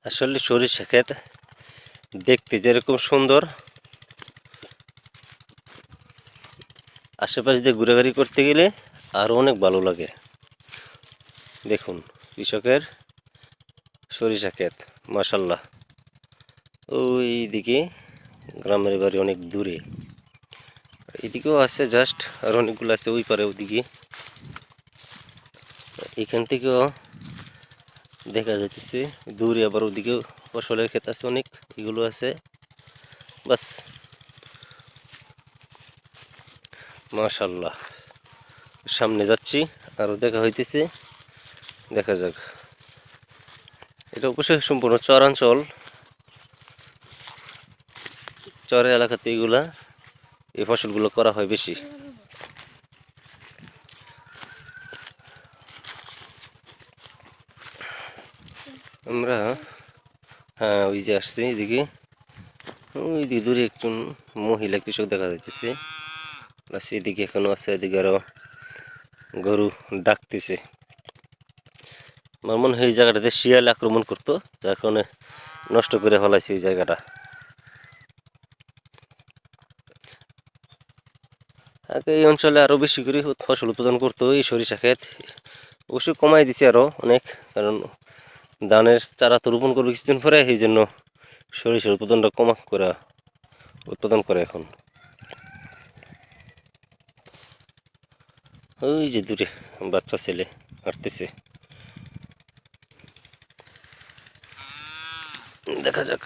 আসলে সরিষা ক্ষেত দেখতে যেরকম সুন্দর, আশেপাশ দিয়ে ঘোরাঘুরি করতে গেলে আরও অনেক ভালো লাগে। দেখুন কৃষকের সরিষা ক্ষেত, মাশাল্লাহ। ওই দিকে গ্রামের বাড়ি অনেক দূরে, এদিকেও আছে জাস্ট, আর অনেকগুলো আছে ওই পারে ওদিকে। এখান থেকেও দেখা যাচ্ছে দূরে, আবার ওদিকেও ফসলের ক্ষেত আছে অনেক, এগুলো আছে। বাস মাশাল্লাহ, সামনে যাচ্ছি আরও দেখা হইতেছে, দেখা যাক। এটা অবশ্যই সম্পূর্ণ চরাঞ্চল, চর এলাকাতে এগুলা এই ফসলগুলো করা হয় বেশি। আমরা হ্যাঁ ওই যে আসছি এদিকে, ওই দিকে দূরে একজন মহিলা কৃষক দেখা যাচ্ছে, প্লাস এদিকে এখনো আছে, এদিকে আরো গরু ডাকতেছে। আমার মনে হয় এই জায়গাটাতে শিয়াল আক্রমণ করতো, যার কারণে নষ্ট করে ফেলাইছে এই জায়গাটা। আগে এই অঞ্চলে আরো বেশি করে ফসল উৎপাদন করতো এই সরিষা ক্ষেত, অবশ্যই কমাই দিছে আরো অনেক, কারণ ধানের চারা তো রোপণ করবে কিছুদিন পরে, এই জন্য সরিষার উৎপাদনটা কমা করে উৎপাদন করে এখন। ওই যে দূরে বাচ্চা ছেলে হাঁটতেছে, দেখা যাক।